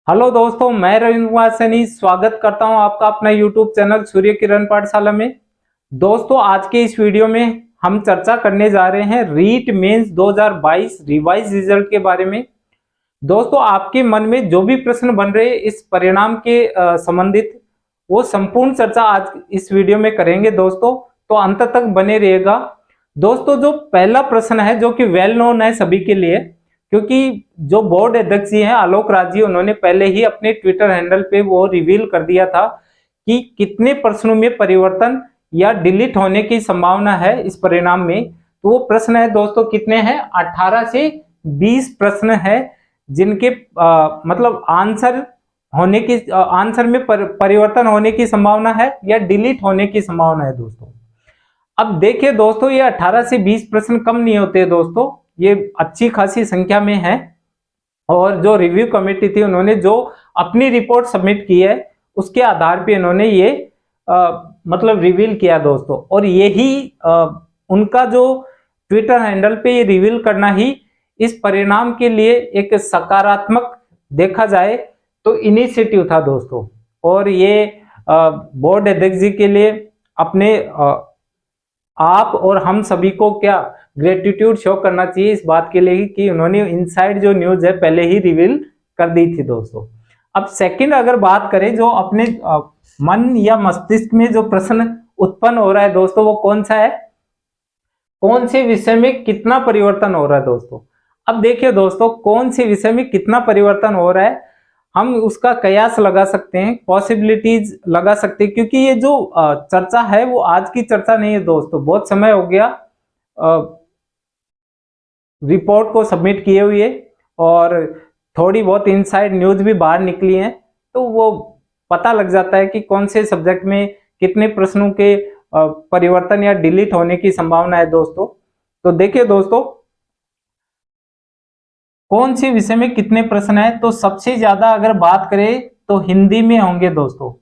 Hello दोस्तों, मैं रविंद्र कुमार सैनी स्वागत करता हूं आपका अपना यूट्यूब चैनल सूर्य किरण पाठशाला में। दोस्तों, आज के इस वीडियो में हम चर्चा करने जा रहे हैं रीट मेंस 2022 रिवाइज रिजल्ट के बारे में। दोस्तों, आपके मन में जो भी प्रश्न बन रहे हैं इस परिणाम के संबंधित, वो संपूर्ण चर्चा आज इस वीडियो में करेंगे दोस्तों, तो अंत तक बने रहिएगा। दोस्तों, जो पहला प्रश्न है जो कि वेल नोन है सभी के लिए, क्योंकि जो बोर्ड अध्यक्ष जी हैं आलोक राज जी, उन्होंने पहले ही अपने ट्विटर हैंडल पे वो रिवील कर दिया था कि कितने प्रश्नों में परिवर्तन या डिलीट होने की संभावना है इस परिणाम में। तो वो प्रश्न है दोस्तों, कितने हैं? 18 से 20 प्रश्न है जिनके मतलब आंसर में परिवर्तन होने की संभावना है या डिलीट होने की संभावना है दोस्तों। अब देखिए दोस्तों, ये 18 से 20 प्रश्न कम नहीं होते दोस्तों, ये अच्छी खासी संख्या में है। और जो रिव्यू कमेटी थी, उन्होंने जो अपनी रिपोर्ट सबमिट की है उसके आधार पे इन्होंने ये मतलब रिवील किया दोस्तों। और यही उनका जो ट्विटर हैंडल पे ये रिवील करना ही इस परिणाम के लिए एक सकारात्मक देखा जाए तो इनिशिएटिव था दोस्तों। और ये बोर्ड अध्यक्ष जी के लिए अपने आप और हम सभी को क्या ग्रेटिट्यूड शो करना चाहिए इस बात के लिए कि उन्होंने इनसाइड जो न्यूज है पहले ही रिवील कर दी थी दोस्तों। अब सेकंड अगर बात करें, जो अपने मन या मस्तिष्क में जो प्रश्न उत्पन्न हो रहा है दोस्तों, वो कौन सा है? कौन से विषय में कितना परिवर्तन हो रहा है दोस्तों। अब देखिए दोस्तों, कौन से विषय में कितना परिवर्तन हो रहा है, हम उसका कयास लगा सकते हैं, पॉसिबिलिटीज लगा सकते हैं, क्योंकि ये जो चर्चा है वो आज की चर्चा नहीं है दोस्तों। बहुत समय हो गया रिपोर्ट को सबमिट किए हुए और थोड़ी बहुत इनसाइड न्यूज भी बाहर निकली हैं, तो वो पता लग जाता है कि कौन से सब्जेक्ट में कितने प्रश्नों के परिवर्तन या डिलीट होने की संभावना है दोस्तों। तो देखिए दोस्तों, कौन से विषय में कितने प्रश्न है, तो सबसे ज्यादा अगर बात करें तो हिंदी में होंगे दोस्तों।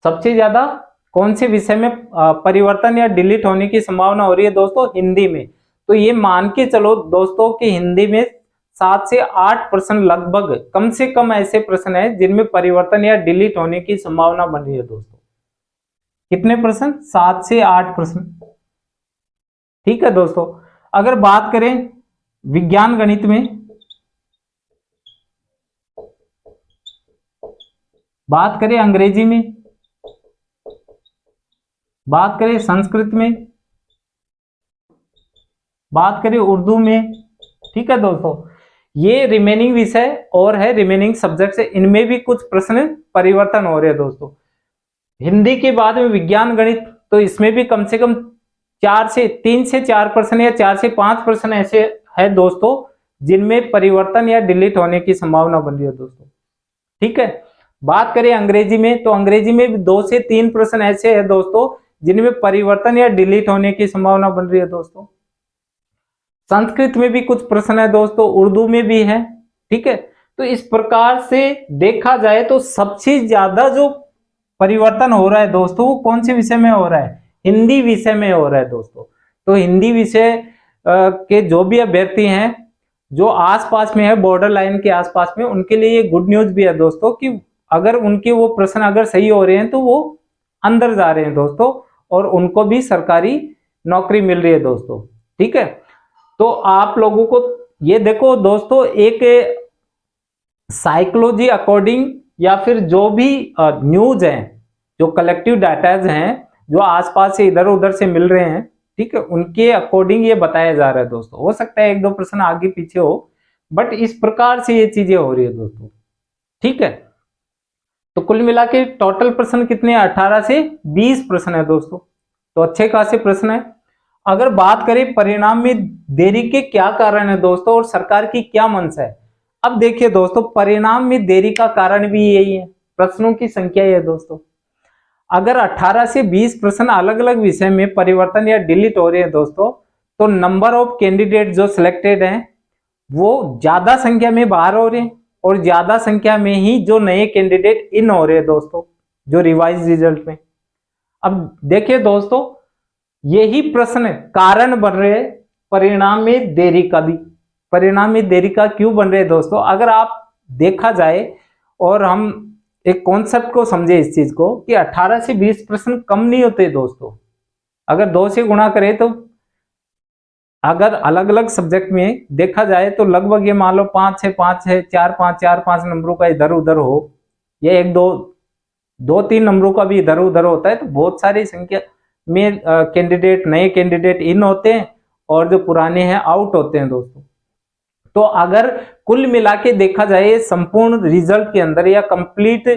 सबसे ज्यादा कौन से विषय में परिवर्तन या डिलीट होने की संभावना हो रही है दोस्तों? हिंदी में। तो ये मान के चलो दोस्तों कि हिंदी में 7 से 8 प्रश्न लगभग, कम से कम ऐसे प्रश्न है जिनमें परिवर्तन या डिलीट होने की संभावना बन रही है दोस्तों। कितने प्रश्न? 7 से 8 प्रश्न। ठीक है दोस्तों। अगर बात करें विज्ञान गणित में, बात करें अंग्रेजी में, बात करें संस्कृत में, बात करें उर्दू में, ठीक है दोस्तों, ये रिमेनिंग विषय और है, रिमेनिंग सब्जेक्ट है, इनमें भी कुछ प्रश्न परिवर्तन हो रहे हैं दोस्तों। हिंदी के बाद में विज्ञान गणित, तो इसमें भी कम से कम 3 से 4 प्रश्न या 4 से 5 प्रश्न ऐसे है दोस्तों जिनमें परिवर्तन या डिलीट होने की संभावना बन रही है दोस्तों। ठीक है। बात करें अंग्रेजी में, तो अंग्रेजी में भी 2 से 3 प्रश्न ऐसे है दोस्तों जिनमें परिवर्तन या डिलीट होने की संभावना बन रही है दोस्तों। संस्कृत में भी कुछ प्रश्न है दोस्तों, उर्दू में भी है। ठीक है। तो इस प्रकार से देखा जाए तो सबसे ज्यादा जो परिवर्तन हो रहा है दोस्तों, वो कौन से विषय में हो रहा है? हिंदी विषय में हो रहा है दोस्तों। तो हिंदी विषय के जो भी अभ्यर्थी हैं जो आसपास में है, बॉर्डर लाइन के आसपास में, उनके लिए ये गुड न्यूज भी है दोस्तों कि अगर उनके वो प्रश्न अगर सही हो रहे हैं तो वो अंदर जा रहे हैं दोस्तों और उनको भी सरकारी नौकरी मिल रही है दोस्तों। ठीक है। तो आप लोगों को ये देखो दोस्तों, एक साइकोलॉजी अकॉर्डिंग या फिर जो भी न्यूज है, जो कलेक्टिव डाटाज हैं जो आसपास से इधर उधर से मिल रहे हैं, ठीक है, उनके अकॉर्डिंग ये बताया जा रहा है दोस्तों। हो सकता है 1-2 प्रश्न आगे पीछे हो, बट इस प्रकार से ये चीजें हो रही है दोस्तों। ठीक है। तो कुल मिला के टोटल प्रश्न कितने? 18 से 20 प्रश्न है दोस्तों। तो अच्छे खासे प्रश्न है। अगर बात करें परिणाम में देरी के क्या कारण है दोस्तों और सरकार की क्या मंशा है, अब देखिए दोस्तों, परिणाम में देरी का कारण भी यही है, प्रश्नों की संख्या है दोस्तों। अगर 18 से 20 प्रश्न अलग अलग विषय में परिवर्तन या डिलीट हो रहे हैं दोस्तों, तो नंबर ऑफ कैंडिडेट जो सिलेक्टेड हैं वो ज्यादा संख्या में बाहर हो रहे हैं और ज्यादा संख्या में ही जो नए कैंडिडेट इन हो रहे हैं दोस्तों, जो रिवाइज रिजल्ट में। अब देखिए दोस्तों, यही प्रश्न कारण बन रहे परिणाम में देरी का भी। परिणाम में देरी का क्यों बन रहे दोस्तों? अगर आप देखा जाए और हम एक कॉन्सेप्ट को समझे इस चीज को कि 18 से 20 प्रश्न कम नहीं होते दोस्तों। अगर 2 से गुणा करें तो अगर अलग अलग सब्जेक्ट में देखा जाए तो लगभग ये मान लो 5 6 5 6 4 5 नंबरों का इधर उधर हो, या 1 2 3 नंबरों का भी इधर उधर होता है, तो बहुत सारी संख्या में कैंडिडेट, नए कैंडिडेट इन होते हैं और जो पुराने हैं आउट होते हैं दोस्तों। तो अगर कुल मिला के देखा जाए संपूर्ण रिजल्ट के अंदर या कंप्लीट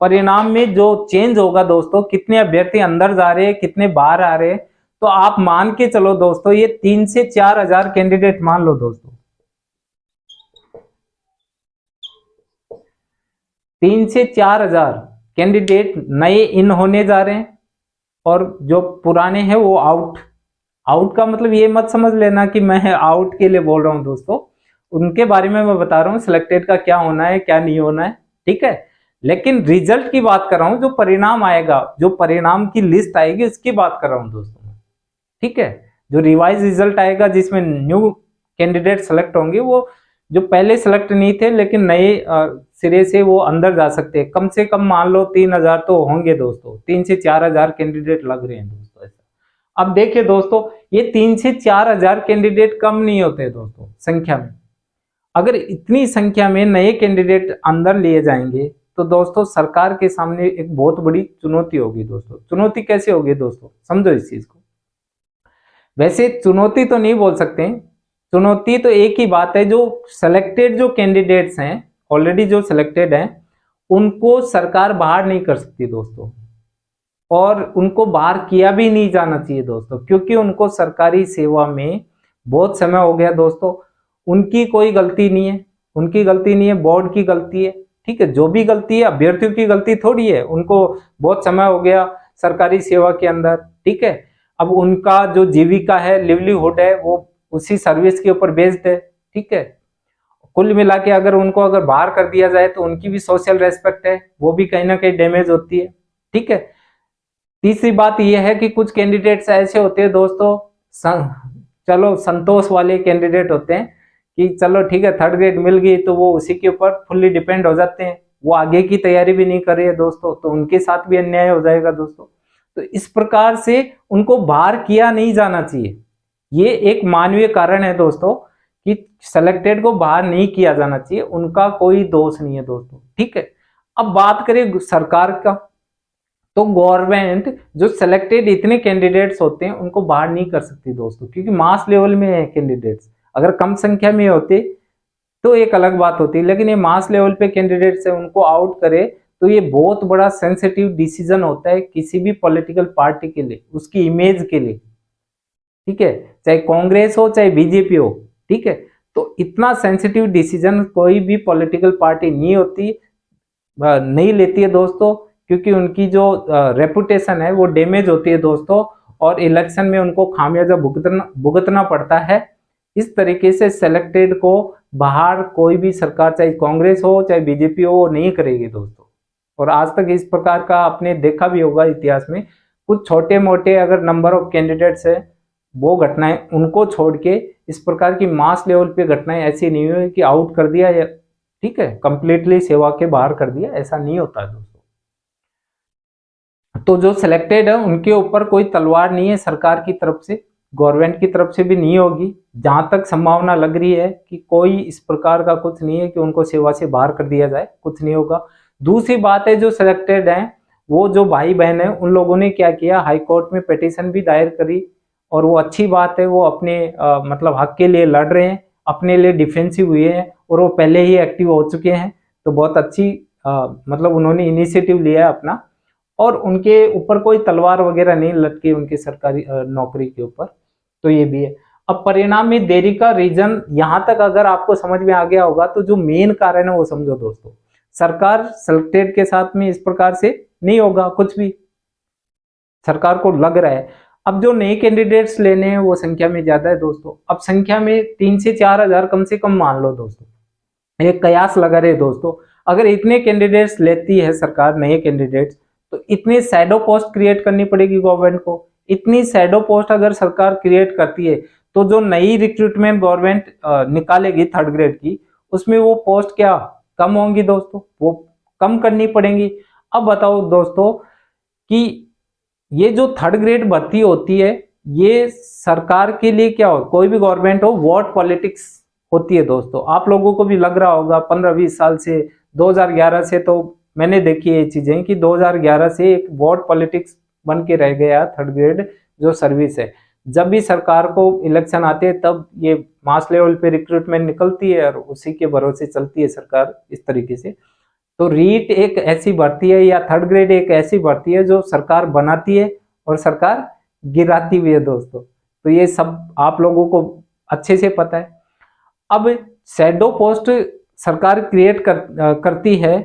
परिणाम में जो चेंज होगा दोस्तों, कितने अभ्यर्थी अंदर जा रहे हैं कितने बाहर आ रहे हैं, तो आप मान के चलो दोस्तों ये 3 से 4 हजार कैंडिडेट मान लो दोस्तों, 3 से 4 हजार कैंडिडेट नए इन होने जा रहे हैं और जो पुराने हैं वो आउट। आउट का मतलब ये मत समझ लेना कि मैं आउट के लिए बोल रहा हूं दोस्तों, उनके बारे में मैं बता रहा हूं सिलेक्टेड का क्या होना है क्या नहीं होना है, ठीक है। लेकिन रिजल्ट की बात कर रहा हूं, जो परिणाम आएगा, जो परिणाम की लिस्ट आएगी उसकी बात कर रहा हूं दोस्तों, ठीक है। जो रिवाइज रिजल्ट आएगा जिसमें न्यू कैंडिडेट सेलेक्ट होंगे, वो जो पहले सेलेक्ट नहीं थे लेकिन नए सिरे से वो अंदर जा सकते हैं, कम से कम मान लो 3 हजार तो होंगे दोस्तों, 3 से 4 हजार कैंडिडेट लग रहे हैं दोस्तों ऐसा। अब देखिए दोस्तों, ये 3 से 4 हजार कैंडिडेट कम नहीं होते दोस्तों संख्या में। अगर इतनी संख्या में नए कैंडिडेट अंदर लिए जाएंगे तो दोस्तों सरकार के सामने एक बहुत बड़ी चुनौती होगी दोस्तों। चुनौती कैसे होगी दोस्तों, समझो इस चीज को। वैसे चुनौती तो नहीं बोल सकते, चुनौती तो एक ही बात है, जो सेलेक्टेड जो कैंडिडेट्स हैं, ऑलरेडी जो सिलेक्टेड हैं, उनको सरकार बाहर नहीं कर सकती दोस्तों, और उनको बाहर किया भी नहीं जाना चाहिए दोस्तों, क्योंकि उनको सरकारी सेवा में बहुत समय हो गया दोस्तों। उनकी कोई गलती नहीं है, उनकी गलती नहीं है, बोर्ड की गलती है, ठीक है। जो भी गलती है अभ्यर्थियों की गलती थोड़ी है, उनको बहुत समय हो गया सरकारी सेवा के अंदर, ठीक है। अब उनका जो जीविका है, लिवलीहुड है, वो उसी सर्विस के ऊपर बेस्ड है, ठीक है। कुल मिला के अगर उनको अगर बाहर कर दिया जाए तो उनकी भी सोशल रेस्पेक्ट है, वो भी कहीं ना कहीं डैमेज होती है, ठीक है। तीसरी बात यह है कि कुछ कैंडिडेट्स ऐसे होते हैं दोस्तों, चलो संतोष वाले कैंडिडेट होते हैं कि चलो ठीक है 3rd ग्रेड मिल गई तो वो उसी के ऊपर फुल्ली डिपेंड हो जाते हैं, वो आगे की तैयारी भी नहीं कर रही है दोस्तों, तो उनके साथ भी अन्याय हो जाएगा दोस्तों। तो इस प्रकार से उनको बाहर किया नहीं जाना चाहिए, ये एक मानवीय कारण है दोस्तों कि सेलेक्टेड को बाहर नहीं किया जाना चाहिए, उनका कोई दोष नहीं है दोस्तों, ठीक है। अब बात करें सरकार का, तो गवर्नमेंट जो सिलेक्टेड इतने कैंडिडेट्स होते हैं उनको बाहर नहीं कर सकती दोस्तों, क्योंकि मास लेवल में है कैंडिडेट्स। अगर कम संख्या में होते तो एक अलग बात होती, लेकिन ये मास लेवल पे कैंडिडेट्स है, उनको आउट करे तो ये बहुत बड़ा सेंसिटिव डिसीजन होता है किसी भी पॉलिटिकल पार्टी के लिए, उसकी इमेज के लिए, ठीक है, चाहे कांग्रेस हो चाहे बीजेपी हो, ठीक है। तो इतना सेंसिटिव डिसीजन कोई भी पॉलिटिकल पार्टी नहीं लेती है दोस्तों, क्योंकि उनकी जो रेपुटेशन है वो डैमेज होती है दोस्तों, और इलेक्शन में उनको खामियाजा भुगतना पड़ता है। इस तरीके से सेलेक्टेड को बाहर कोई भी सरकार, चाहे कांग्रेस हो चाहे बीजेपी हो, वो नहीं करेगी दोस्तों। और आज तक इस प्रकार का आपने देखा भी होगा इतिहास में, कुछ छोटे मोटे अगर नंबर ऑफ कैंडिडेट्स है वो घटनाएं, उनको छोड़ के इस प्रकार की मास लेवल पे घटनाएं ऐसी नहीं हुई कि आउट कर दिया या ठीक है कंप्लीटली सेवा के बाहर कर दिया, ऐसा नहीं होता है दोस्तों। तो जो सिलेक्टेड है उनके ऊपर कोई तलवार नहीं है सरकार की तरफ से, गवर्नमेंट की तरफ से भी नहीं होगी। जहां तक संभावना लग रही है कि कोई इस प्रकार का कुछ नहीं है कि उनको सेवा से बाहर कर दिया जाए, कुछ नहीं होगा। दूसरी बात है, जो सिलेक्टेड हैं वो जो भाई बहन है उन लोगों ने क्या किया, हाई कोर्ट में पिटीशन भी दायर करी, और वो अच्छी बात है, वो अपने मतलब हक के लिए लड़ रहे हैं, अपने लिए डिफेंसिव हुए हैं, और वो पहले ही एक्टिव हो चुके हैं। तो बहुत अच्छी मतलब उन्होंने इनिशिएटिव लिया है अपना, और उनके ऊपर कोई तलवार वगैरह नहीं लटकी उनकी सरकारी नौकरी के ऊपर। तो ये भी है। अब परिणाम में देरी का रीजन यहां तक अगर आपको समझ में आ गया होगा, तो जो मेन कारण है वो समझो दोस्तों, सरकार सेलेक्टेड के साथ में इस प्रकार से नहीं होगा कुछ भी, सरकार को लग रहा है। अब जो नए कैंडिडेट्स लेने हैं वो संख्या में ज्यादा है दोस्तों। अब संख्या में 3 से 4 हजार कम से कम मान लो दोस्तों, एक कयास लगा रहे दोस्तों, अगर इतने कैंडिडेट्स लेती है सरकार नए कैंडिडेट्स, तो इतने शैडो पोस्ट क्रिएट करनी पड़ेगी गवर्नमेंट को। इतनी शैडो पोस्ट अगर सरकार क्रिएट करती है तो जो नई रिक्रूटमेंट गवर्नमेंट निकालेगी 3rd ग्रेड की, उसमें वो पोस्ट क्या कम होंगी दोस्तों, वो कम करनी पड़ेंगी। अब बताओ दोस्तों कि ये जो थर्ड ग्रेड भर्ती होती है ये सरकार के लिए क्या हो, कोई भी गवर्नमेंट हो, वोट पॉलिटिक्स होती है दोस्तों। आप लोगों को भी लग रहा होगा 15-20 साल से, 2011 से तो मैंने देखी है ये चीजें कि 2011 से एक वोट पॉलिटिक्स बन के रह गया थर्ड ग्रेड जो सर्विस है। जब भी सरकार को इलेक्शन आते हैं तब ये मास लेवल पे रिक्रूटमेंट निकलती है और उसी के भरोसे चलती है सरकार इस तरीके से। तो रीट एक ऐसी भर्ती है या थर्ड ग्रेड एक ऐसी भर्ती है जो सरकार बनाती है और सरकार गिराती भी है दोस्तों। तो ये सब आप लोगों को अच्छे से पता है। अब शैडो पोस्ट सरकार क्रिएट करती है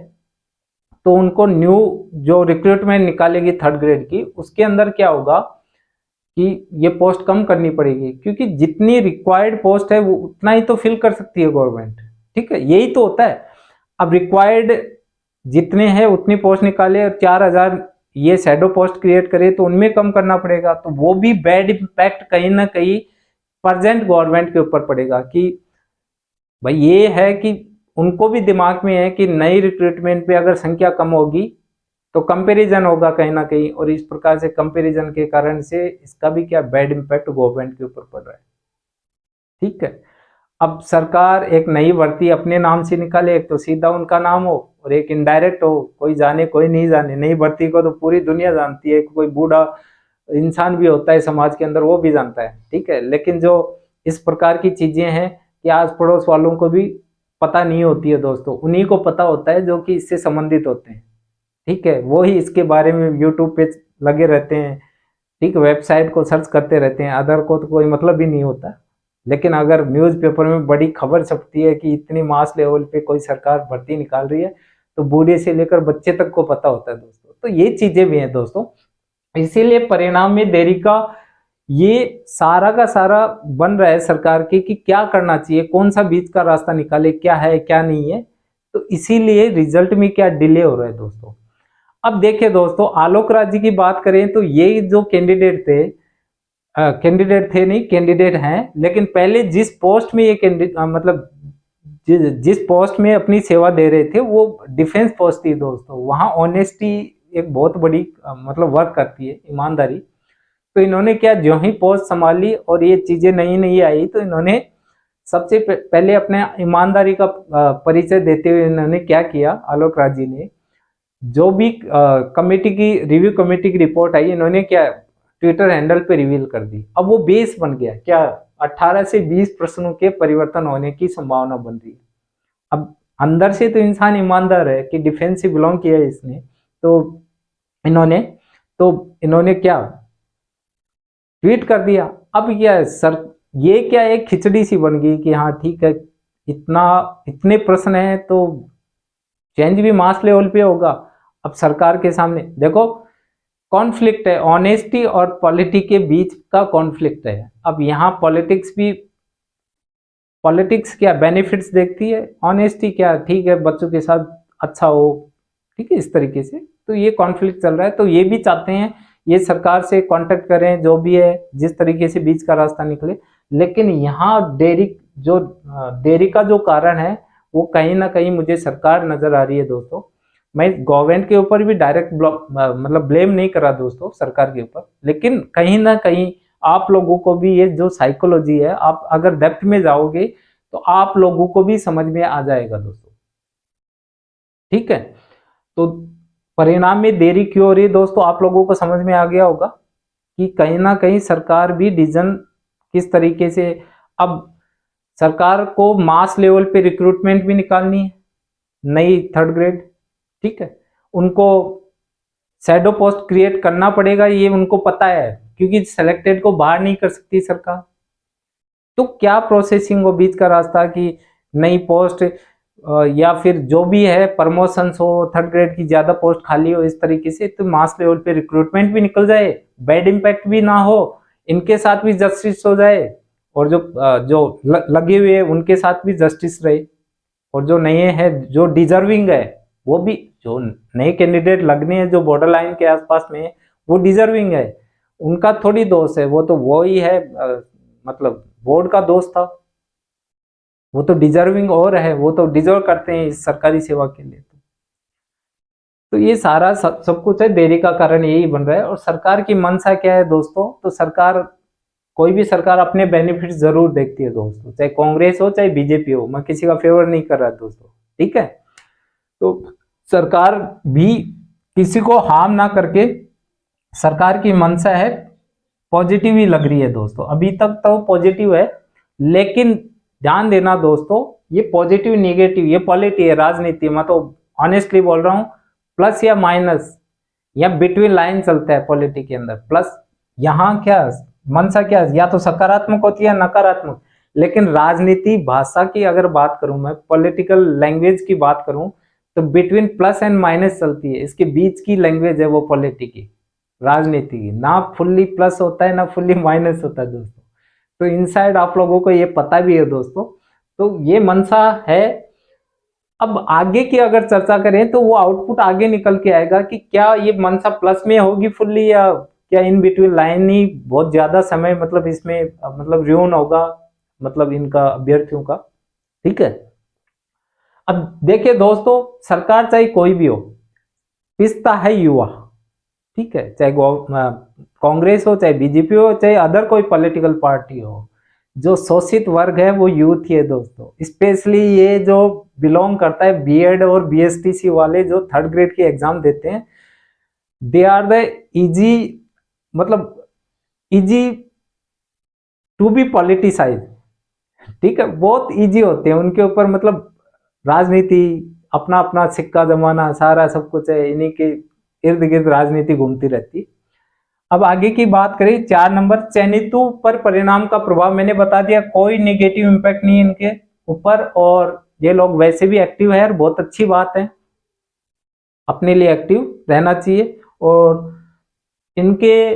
तो उनको न्यू जो रिक्रूटमेंट निकालेगी थर्ड ग्रेड की, उसके अंदर क्या होगा कि ये पोस्ट कम करनी पड़ेगी, क्योंकि जितनी रिक्वायर्ड पोस्ट है वो उतना ही तो फिल कर सकती है गवर्नमेंट। ठीक है, यही तो होता है। अब रिक्वायर्ड जितने हैं उतनी पोस्ट निकाले और 4000 ये शैडो पोस्ट क्रिएट करे तो उनमें कम करना पड़ेगा, तो वो भी बैड इम्पैक्ट कहीं ना कहीं प्रेजेंट गवर्नमेंट के ऊपर पड़ेगा कि भाई ये है कि उनको भी दिमाग में है कि नई रिक्रूटमेंट पे अगर संख्या कम होगी तो कंपैरिजन होगा कहीं ना कहीं, और इस प्रकार से कंपैरिजन के कारण से इसका भी क्या बैड इम्पैक्ट गवर्नमेंट के ऊपर पड़ रहा है। ठीक है, अब सरकार एक नई भर्ती अपने नाम से निकाले, एक तो सीधा उनका नाम हो और एक इनडायरेक्ट हो, कोई जाने कोई नहीं जाने। नई भर्ती को तो पूरी दुनिया जानती है, कोई बूढ़ा इंसान भी होता है समाज के अंदर वो भी जानता है। ठीक है, लेकिन जो इस प्रकार की चीजें हैं कि आस पड़ोस वालों को भी पता नहीं होती है दोस्तों, उन्हीं को पता होता है जो कि इससे संबंधित होते हैं। ठीक है, वो ही इसके बारे में यूट्यूब पे लगे रहते हैं, ठीक, वेबसाइट को सर्च करते रहते हैं, अदर को तो कोई मतलब ही नहीं होता। लेकिन अगर न्यूज़पेपर में बड़ी खबर छपती है कि इतनी मास लेवल पे कोई सरकार भर्ती निकाल रही है तो बूढ़े से लेकर बच्चे तक को पता होता है दोस्तों। तो ये चीजें भी हैं दोस्तों, इसीलिए परिणाम में देरी का ये सारा का सारा बन रहा है सरकार के कि क्या करना चाहिए, कौन सा बीच का रास्ता निकाले, क्या है क्या नहीं है। तो इसीलिए रिजल्ट में क्या डिले हो रहा है दोस्तों। अब देखिए दोस्तों, आलोक राज जी की बात करें तो ये जो कैंडिडेट थे, कैंडिडेट हैं, लेकिन पहले जिस पोस्ट में ये मतलब जिस पोस्ट में अपनी सेवा दे रहे थे वो डिफेंस पोस्ट थी दोस्तों। वहां ऑनेस्टी एक बहुत बड़ी मतलब वर्क करती है, ईमानदारी। तो इन्होंने क्या, जो ही पोस्ट संभाली और ये चीजें नई नई आई तो इन्होंने सबसे पहले अपने ईमानदारी का परिचय देते हुए इन्होंने क्या किया, आलोक राज जी ने जो भी कमेटी की रिव्यू कमेटी की रिपोर्ट आई, इन्होंने क्या ट्विटर हैंडल पे रिवील कर दी। अब वो बेस बन गया क्या, 18 से 20 प्रश्नों के परिवर्तन होने की संभावना बन रही है। अब अंदर से तो इंसान ईमानदार है कि डिफेंस से बिलोंग किया है इसने, तो इन्होंने क्या ट्वीट कर दिया। अब क्या सर, ये क्या एक खिचड़ी सी बन गई कि हाँ ठीक है, इतने प्रश्न है तो चेंज भी मास लेवल पे होगा। अब सरकार के सामने देखो कॉन्फ्लिक्ट है, ऑनेस्टी और पॉलिटिक्स के बीच का कॉन्फ्लिक्ट है। अब यहाँ पॉलिटिक्स क्या बेनिफिट्स देखती है, ऑनेस्टी क्या ठीक है बच्चों के साथ अच्छा हो, ठीक है, इस तरीके से। तो ये कॉन्फ्लिक्ट चल रहा है, तो ये भी चाहते हैं ये सरकार से कांटेक्ट करें, जो भी है जिस तरीके से बीच का रास्ता निकले। लेकिन यहाँ देरी का जो कारण है वो कहीं ना कहीं मुझे सरकार नजर आ रही है दोस्तों। मैं गवर्नमेंट के ऊपर भी डायरेक्ट मतलब ब्लेम नहीं कर रहा दोस्तों सरकार के ऊपर, लेकिन कहीं ना कहीं आप लोगों को भी ये जो साइकोलॉजी है, आप अगर डेप्थ में जाओगे तो आप लोगों को भी समझ में आ जाएगा दोस्तों। ठीक है, तो परिणाम में देरी क्यों हो रही है दोस्तों, आप लोगों को समझ में आ गया होगा कि कहीं ना कहीं सरकार भी डिसीजन किस तरीके से, अब सरकार को मास लेवल पे रिक्रूटमेंट भी निकालनी है नई थर्ड ग्रेड। ठीक है, उनको शैडो पोस्ट क्रिएट करना पड़ेगा, ये उनको पता है, क्योंकि सिलेक्टेड को बाहर नहीं कर सकती सरकार। तो क्या प्रोसेसिंग हो बीच का रास्ता कि नई पोस्ट या फिर जो भी है प्रमोशंस हो, थर्ड ग्रेड की ज्यादा पोस्ट खाली हो, इस तरीके से तो मास लेवल पे रिक्रूटमेंट भी निकल जाए, बैड इम्पैक्ट भी ना हो, इनके साथ भी जस्टिस हो जाए, और जो लगे हुए हैं उनके साथ भी जस्टिस रहे, और जो नए हैं जो डिजर्विंग है वो भी, जो नए कैंडिडेट लगने हैं जो बॉर्डर लाइन के आसपास में वो डिजर्विंग है, उनका थोड़ी दोष है, वो तो वो ही है मतलब बोर्ड का दोष था। वो तो डिजर्विंग और है, वो तो डिजर्व करते हैं इस सरकारी सेवा के लिए। तो ये सारा सब कुछ है, देरी का कारण यही बन रहा है। और सरकार की मंशा क्या है दोस्तों, तो सरकार, कोई भी सरकार अपने बेनिफिट जरूर देखती है दोस्तों, चाहे कांग्रेस हो चाहे बीजेपी हो, मैं किसी का फेवर नहीं कर रहा दोस्तों, ठीक है। तो सरकार भी किसी को हार्म ना करके, सरकार की मंशा है पॉजिटिव ही लग रही है दोस्तों, अभी तक तो पॉजिटिव है। लेकिन ध्यान देना दोस्तों, ये पॉजिटिव निगेटिव ये पॉलिटी है, राजनीति, मैं तो ऑनेस्टली बोल रहा हूं, प्लस या माइनस या बिटवीन लाइन चलता है पॉलिटी के अंदर। प्लस यहाँ क्या मंशा क्या, या तो सकारात्मक होती है या नकारात्मक। लेकिन राजनीति भाषा की अगर बात करूं, मैं पॉलिटिकल लैंग्वेज की बात करूं, तो बिटवीन प्लस एंड माइनस चलती है, इसके बीच की लैंग्वेज है वो पॉलिटी की, राजनीति की। ना फुल्ली प्लस होता है ना फुल्ली माइनस होता है दोस्तों। तो इनसाइड आप लोगों को ये पता भी है दोस्तों। तो ये मंशा है। अब आगे की अगर चर्चा करें तो वो आउटपुट आगे निकल के आएगा कि क्या ये मंशा प्लस में होगी फुल्ली, या क्या इन बिटवीन लाइन ही बहुत ज्यादा समय मतलब इसमें मतलब र्यून होगा, मतलब इनका अभ्यर्थियों का, ठीक है। अब देखिए दोस्तों, सरकार चाहे कोई भी हो, पिसता है युवा, ठीक है, चाहे कांग्रेस हो चाहे बीजेपी हो चाहे अदर कोई पॉलिटिकल पार्टी हो, जो शोषित वर्ग है वो यूथ ही है दोस्तों। स्पेशली ये जो बिलोंग करता है बीएड और बीएसटीसी वाले जो थर्ड ग्रेड की एग्जाम देते हैं, दे आर द इजी, मतलब इजी टू बी पॉलिटिसाइज, ठीक है, बहुत इजी होते हैं उनके ऊपर, मतलब राजनीति अपना अपना सिक्का जमाना सारा सब कुछ है, इन्हीं के इर्द गिर्द राजनीति घूमती रहती। अब आगे की बात करें 4 नंबर, चयनितों पर परिणाम का प्रभाव, मैंने बता दिया कोई नेगेटिव इंपैक्ट नहीं है इनके ऊपर, और ये लोग वैसे भी एक्टिव है और बहुत अच्छी बात है, अपने लिए एक्टिव रहना चाहिए। और इनके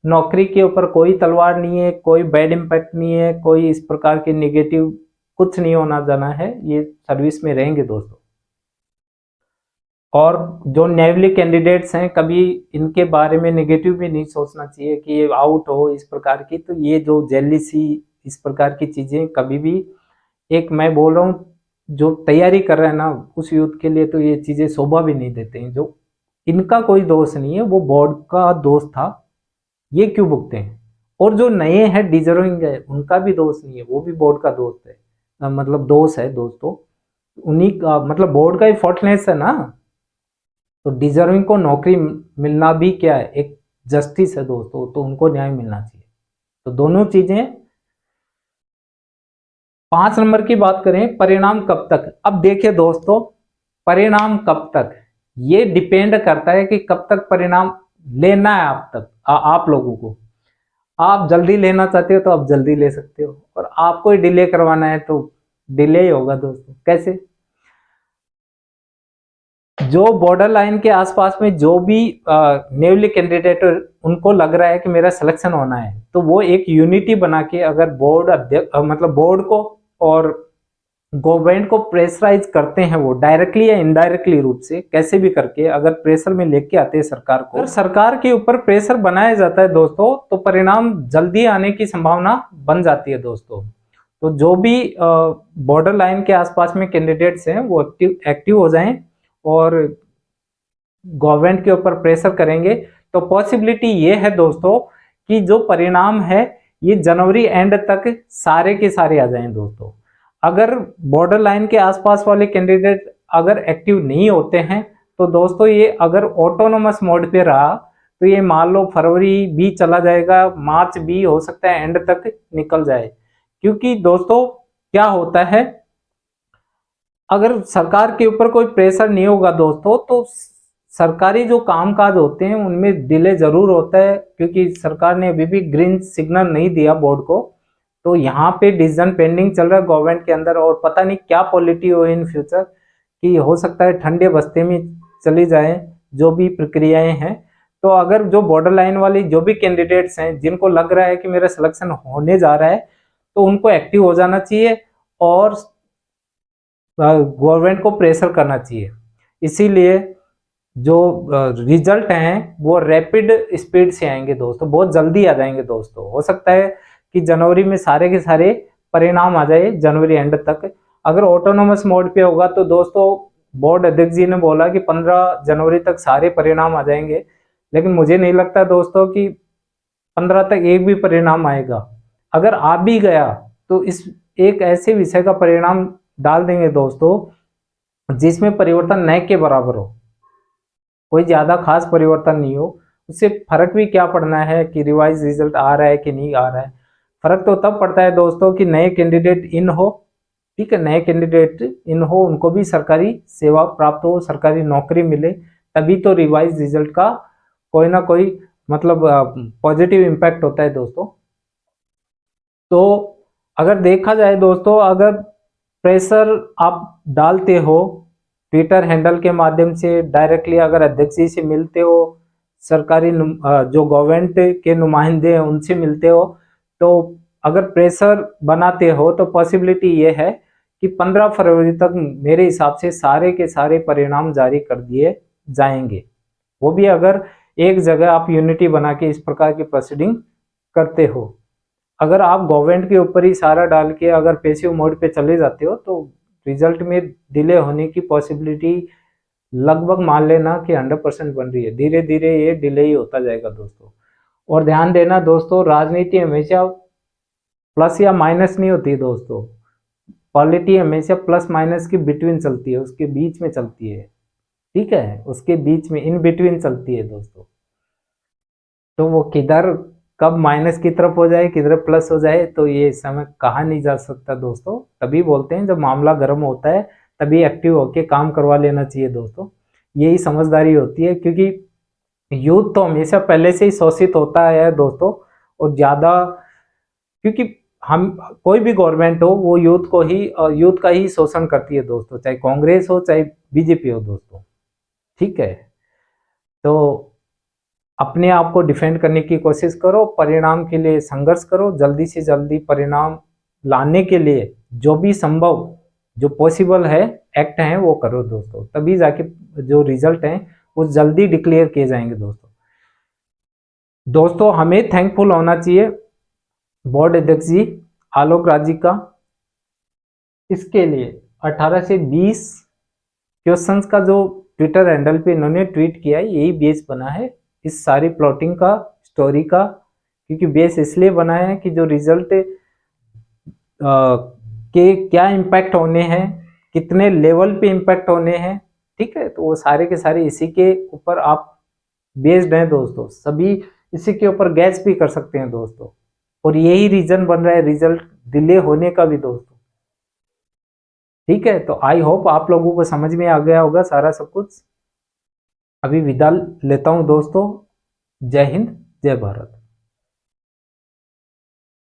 नौकरी के ऊपर कोई तलवार नहीं है, कोई बैड इंपैक्ट नहीं है, कोई इस प्रकार के नेगेटिव कुछ नहीं होना जाना है, ये सर्विस में रहेंगे दोस्तों। और जो नेवली कैंडिडेट्स हैं, कभी इनके बारे में नेगेटिव भी नहीं सोचना चाहिए कि ये आउट हो इस प्रकार की। तो ये जो जेलिसी इस प्रकार की चीजें कभी भी, एक मैं बोल रहा हूँ जो तैयारी कर रहे हैं ना उस यूथ के लिए, तो ये चीजें शोभा भी नहीं देते हैं। जो इनका कोई दोष नहीं है, वो बोर्ड का दोष था, ये क्यों भुगते हैं। और जो नए हैं डिजर्विंग है, उनका भी दोष नहीं है, वो भी बोर्ड का दोस्त है, मतलब दोष है दोस्तों, उन्हीं का, मतलब बोर्ड का ही फॉल्टनेस है ना। तो डिजर्विंग को नौकरी मिलना भी क्या है, एक जस्टिस है दोस्तों, तो उनको न्याय मिलना चाहिए। तो दोनों चीजें। 5 नंबर की बात करें, परिणाम कब तक। अब देखिए दोस्तों, परिणाम कब तक ये डिपेंड करता है कि कब तक परिणाम लेना है आप तक, आप लोगों को। आप जल्दी लेना चाहते हो तो आप जल्दी ले सकते हो, और आपको डिले करवाना है तो डिले ही होगा दोस्तों। कैसे, जो बॉर्डर लाइन के आसपास में जो भी नेवली कैंडिडेट उनको लग रहा है कि मेरा सिलेक्शन होना है, तो वो एक यूनिटी बना के अगर बोर्ड अध्यक्ष मतलब बोर्ड को और गवर्नमेंट को प्रेशराइज करते हैं, वो डायरेक्टली या इनडायरेक्टली रूप से कैसे भी करके अगर प्रेशर में लेके आते हैं सरकार को, अगर सरकार के ऊपर प्रेशर बनाया जाता है दोस्तों, तो परिणाम जल्दी आने की संभावना बन जाती है दोस्तों। तो जो भी बॉर्डर लाइन के आसपास में कैंडिडेट्स हैं वो एक्टिव हो जाएं और गवर्नमेंट के ऊपर प्रेशर करेंगे, तो पॉसिबिलिटी ये है दोस्तों कि जो परिणाम है ये जनवरी एंड तक सारे के सारे आ जाएं दोस्तों। अगर बॉर्डर लाइन के आसपास वाले कैंडिडेट अगर एक्टिव नहीं होते हैं, तो दोस्तों ये अगर ऑटोनोमस मोड पे रहा तो ये मान लो फरवरी भी चला जाएगा, मार्च भी हो सकता है एंड तक निकल जाए। क्योंकि दोस्तों क्या होता है, अगर सरकार के ऊपर कोई प्रेशर नहीं होगा दोस्तों, तो सरकारी जो कामकाज होते हैं उनमें डिले जरूर होता है, क्योंकि सरकार ने अभी भी ग्रीन सिग्नल नहीं दिया बोर्ड को। तो यहाँ पे डिसीजन पेंडिंग चल रहा है गवर्नमेंट के अंदर, और पता नहीं क्या पॉलिटी हो इन फ्यूचर, कि हो सकता है ठंडे बस्ते में चली जाए जो भी प्रक्रियाएं हैं। तो अगर जो बॉर्डर लाइन वाली जो भी कैंडिडेट्स हैं जिनको लग रहा है कि मेरा सिलेक्शन होने जा रहा है, तो उनको एक्टिव हो जाना चाहिए और गवर्नमेंट को प्रेशर करना चाहिए। इसीलिए जो रिजल्ट हैं वो रैपिड स्पीड से आएंगे दोस्तों, बहुत जल्दी आ जाएंगे दोस्तों। हो सकता है कि जनवरी में सारे के सारे परिणाम आ जाए जनवरी एंड तक। अगर ऑटोनोमस मोड पे होगा तो दोस्तों बोर्ड अध्यक्ष जी ने बोला कि 15 जनवरी तक सारे परिणाम आ जाएंगे, लेकिन मुझे नहीं लगता दोस्तों कि 15 तक एक भी परिणाम आएगा। अगर आ भी गया तो इस एक ऐसे विषय का परिणाम डाल देंगे दोस्तों जिसमें परिवर्तन न के बराबर हो, कोई ज्यादा खास परिवर्तन नहीं हो। उससे फर्क भी क्या पड़ना है कि रिवाइज रिजल्ट आ रहा है कि नहीं आ रहा है। फर्क तो तब पड़ता है दोस्तों कि नए कैंडिडेट इन हो, ठीक है, नए कैंडिडेट इन हो, उनको भी सरकारी सेवा प्राप्त हो, सरकारी नौकरी मिले, तभी तो रिवाइज रिजल्ट का कोई ना कोई मतलब पॉजिटिव इम्पैक्ट होता है दोस्तों। तो अगर देखा जाए दोस्तों, अगर प्रेशर आप डालते हो ट्विटर हैंडल के माध्यम से, डायरेक्टली अगर अध्यक्ष जी से मिलते हो, सरकारी जो गवर्नमेंट के नुमाइंदे हैं उनसे मिलते हो, तो अगर प्रेशर बनाते हो तो पॉसिबिलिटी ये है कि 15 फरवरी तक मेरे हिसाब से सारे के सारे परिणाम जारी कर दिए जाएंगे। वो भी अगर एक जगह आप यूनिटी बना के इस प्रकार की प्रोसीडिंग करते हो। अगर आप गवर्नमेंट के ऊपर ही सारा डाल के अगर पैसिव मोड पे चले जाते हो तो रिजल्ट में डिले होने की पॉसिबिलिटी लगभग मान लेना कि 100% बन रही है। धीरे धीरे ये डिले ही होता जाएगा दोस्तों। और ध्यान देना दोस्तों, राजनीति हमेशा प्लस या माइनस नहीं होती दोस्तों, पॉलिटी हमेशा प्लस माइनस के बिटवीन चलती है, उसके बीच में चलती है, ठीक है, उसके बीच में इन बिटवीन चलती है दोस्तों। तो वो किधर कब माइनस की तरफ हो जाए किधर प्लस हो जाए तो ये समय कहा नहीं जा सकता दोस्तों। तभी बोलते हैं जब मामला गर्म होता है तभी एक्टिव होके काम करवा लेना चाहिए दोस्तों, यही समझदारी होती है। क्योंकि यूथ तो हमेशा पहले से ही शोषित होता है दोस्तों, और ज्यादा क्योंकि हम कोई भी गवर्नमेंट हो वो यूथ का ही शोषण करती है दोस्तों, चाहे कांग्रेस हो चाहे बीजेपी हो दोस्तों, ठीक है। तो अपने आप को डिफेंड करने की कोशिश करो, परिणाम के लिए संघर्ष करो, जल्दी से जल्दी परिणाम लाने के लिए जो भी संभव जो पॉसिबल है एक्ट है वो करो दोस्तों, तभी जाके जो रिजल्ट है वो जल्दी डिक्लेयर किए जाएंगे दोस्तों। दोस्तों हमें थैंकफुल होना चाहिए बोर्ड अध्यक्ष जी आलोक राज जी का, इसके लिए 18 से 20 क्वेश्चंस का जो ट्विटर हैंडल पे इन्होंने ट्वीट किया है यही बेस बना है इस सारी प्लॉटिंग का, स्टोरी का। क्योंकि बेस इसलिए बना है कि जो रिजल्ट के क्या इम्पैक्ट होने हैं, कितने लेवल पे इम्पैक्ट होने हैं, ठीक है, तो वो सारे के सारे इसी के ऊपर आप बेस्ड हैं दोस्तों, सभी इसी के ऊपर गैस भी कर सकते हैं दोस्तों। और यही रीजन बन रहा है रिजल्ट डिले होने का भी दोस्तों, ठीक है। तो आई होप आप लोगों को समझ में आ गया होगा सारा सब कुछ। अभी विदा लेता हूं दोस्तों, जय हिंद जय भारत।